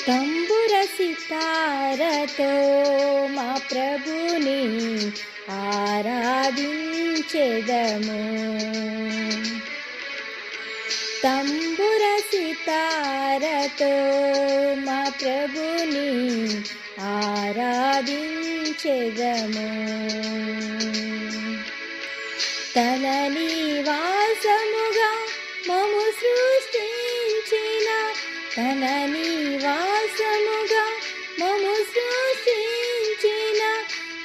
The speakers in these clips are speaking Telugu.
తంబుర సితారతో మా ప్రభుని ఆరాధించెదము. తంబుర సితారతో మా ప్రభుని ఆరాధించెదము. తన నివాసముగా మము సృష్టించిన, తన నివాసముగా మము సృష్టించిన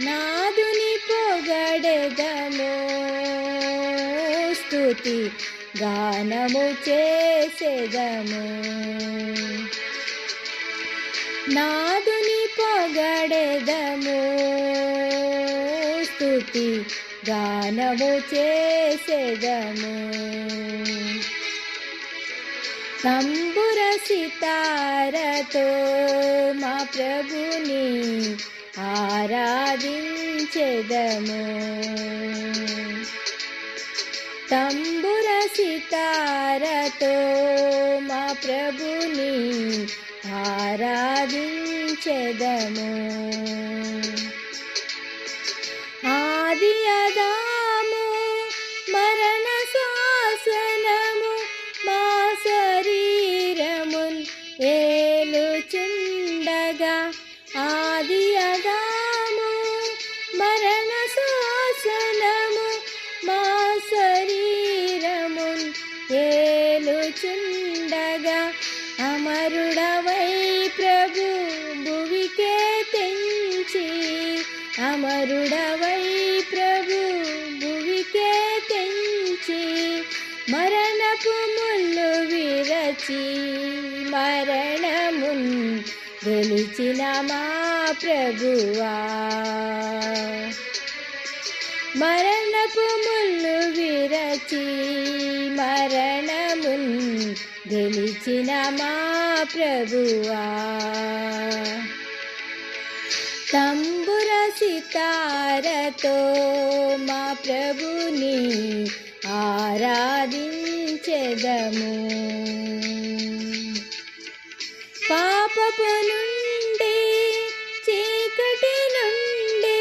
నాదుని పొగడెదము. స్తుతి గానము చేసెదము. నాదుని పొగడెదము. స్తుతి గానము చేసెదము. తంబుర సితారతో మా ప్రభుని ఆరాధించెదము. తంబుర సితారతో మా ప్రభుని ఆరాధించెదము. ఆది ఆదాము మరణ శాసనము మా శరీరమున్ ఏలుచుండగా, ఆది ఆదాము మరణ శాసనము మా శరీరమున్ ఏలుచుండగా, అమరుడవై ప్రభు భువికే తెంచి, అమరుడవై ప్రభు భువికే తెంచి, మరణపు ముళ్ళు విరచి మరణమున్ గెలిచిన మా ప్రభువా. మరణపు ముళ్ళు విరచి మరణమున్ గెలిచిన మా ప్రభువా. తంబుర సితారతో మా ప్రభుని ఆరాధించెదము. పాపపు నుండి చీకటి నుండి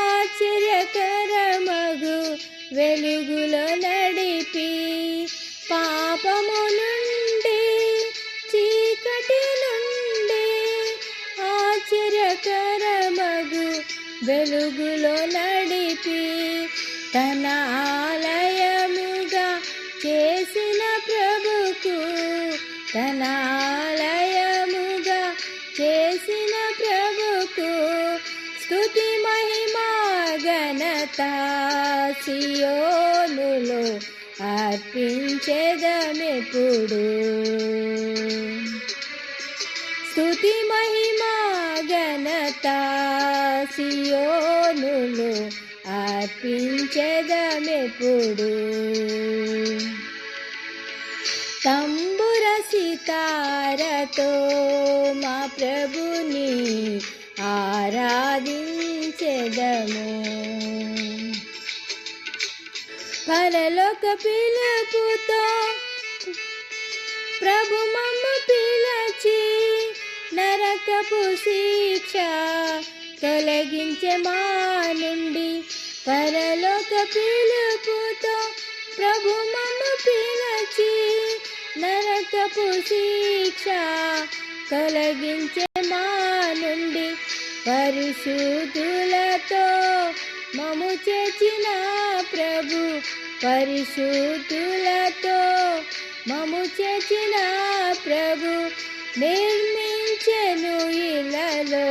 ఆశ్చర్యకరమగు వెలుగులో నడిపి, పాపము నుండి చీకటి నుండి ఆశ్చర్యకరమగు వెలుగులో నడిపి, తన ఆలయముగా చేసిన ప్రభుకు, తన ఆలయముగా చేసిన ప్రభుకు స్తుతి మహిమా ఘనత సియోనులో అర్పించెదమెప్పుడు. స్తుతి మహిమా ఘనత సియోనులో అర్పించెదమెప్పుడు. తంబుర సితారతో మా ప్రభుని ఆరాధించెదము. పరలోక పిలుపుతో ప్రభు మమ్ము పిలచి, నరకపు శిక్ష తొలగించే మా నుండి. పరలోక పిలుపుతో ప్రభు మమ్ము పిలచి, నరకపు శిక్ష తొలగించే మా నుండి. పరిశుద్ధులతో మము చేర్చిన ప్రభు, పరిశుద్ధులతో మము చేర్చిన ప్రభు, నిర్మించెను ఇలలో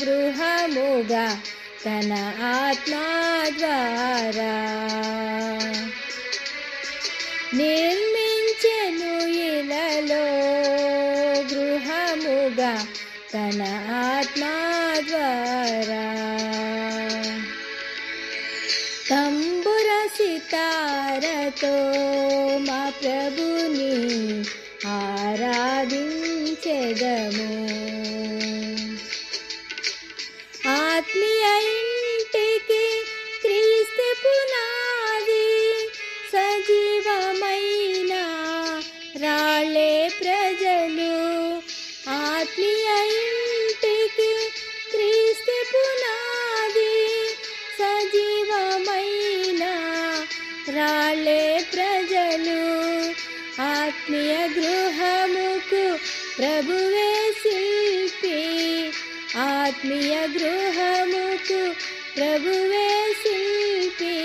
గృహముగా తన ఆత్మ ద్వారా. నిర్మించెను ఇలలో గృహముగా తన ఆత్మ ద్వారా. తంబుర సితారతో మా ప్రభుని ఆరాధించెదము. ఆత్మీయ ఇంటికి క్రీస్తు పునాది, సజీవమైన రాళ్ళే ప్రజలు సృష్టించుటకు ప్రభువే శిల్పి,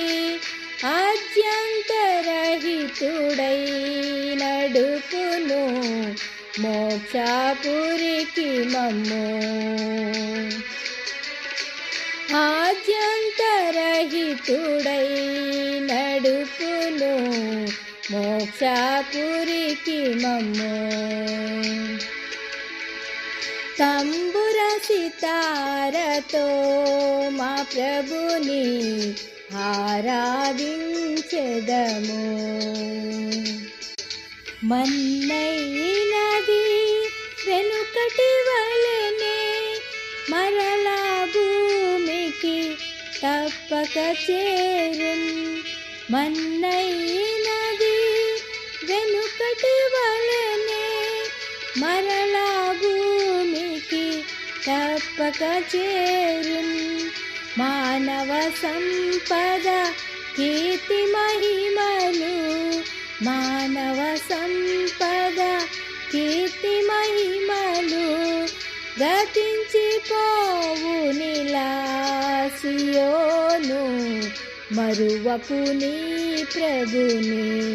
ఆద్యంతరహితుడై నడుపును మోక్షాపురికి మమ్ము. ఆద్యంతరహితుడై నడుపును మోక్షాపురికి మమ్ము. తంబుర సితారతో మా ప్రభుని ఆరాధించెదము. మన్నైనది వెనుకటి వలెనే మరలా భూమికి తప్పక చేరున్. మన్నైనది వెనుకటి వలెనే మరలా భూమికి తప్పక చేరున్. మానవ సంపద కీర్తి మహిమలు, మానవ సంపద కీర్తి మహిమలు గతించిపోవు నిలాసియోను మరువకు నీ ప్రభుని.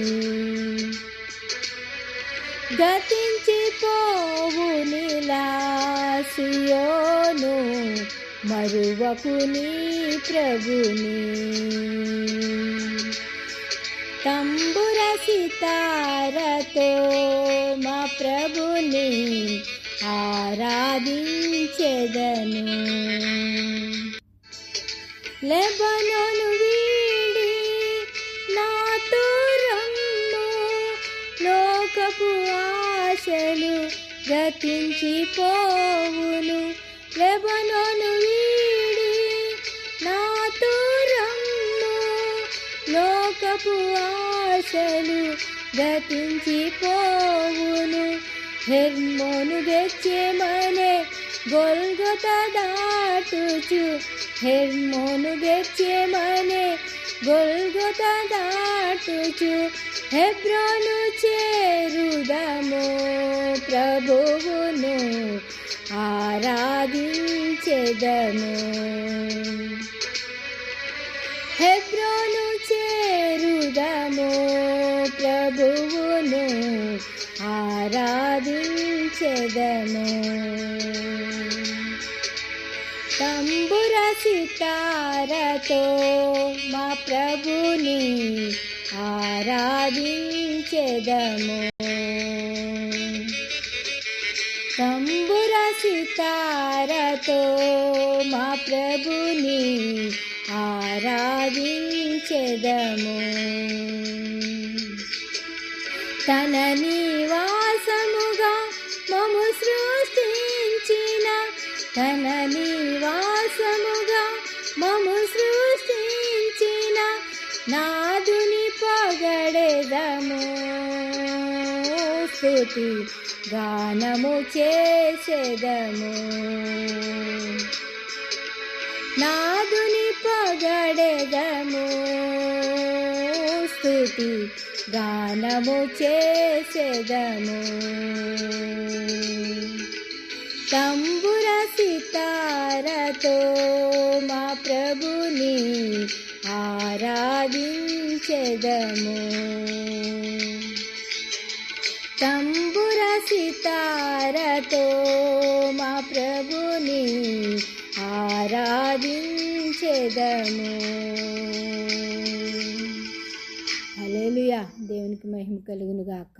గతించిపోవు నిలాసియోను మరువకు నీ ప్రభుని. తంబుర సితారతో మా ప్రభుని ఆరాధించెదను. లెబనోను వీడి నాతో రమ్ము, లోకపు ఆశలు గతించిపోవును. లెబనోను వీడి నాతో రమ్ము, లోకపు ఆశలు గతించిపోవును. హెర్మోను గెత్సేమనే గొల్గొతా దాటుచు, హెర్మోను గెత్సేమనే గొల్గొతా దాటుచు హెబ్రోను చేరుదము ప్రభువును ఆరాధించెదము. హెబ్రోను చేరుదము ప్రభువును ఆరాధించెదము. తంబుర సితారతో మా ప్రభుని ఆరాధించెదము. తంబుర సితారతో మా ప్రభుని ఆరాధించెదము. తన నివాసముగా మము సృష్టించిన, తన నివాసముగా మము సృష్టించిన నాదుని పొగడెదము. స్తుతి గానము చేసెదము. నాదుని పొగడెదము. స్తుతి గానము చేసెదము. తంబుర సితారతో మా ప్రభుని ఆరాధించెదము. తంబుర సితారతో మా ప్రభుని ఆరాధించెదము. హల్లెలూయా. దేవునికి మహిమ కలుగును గాక.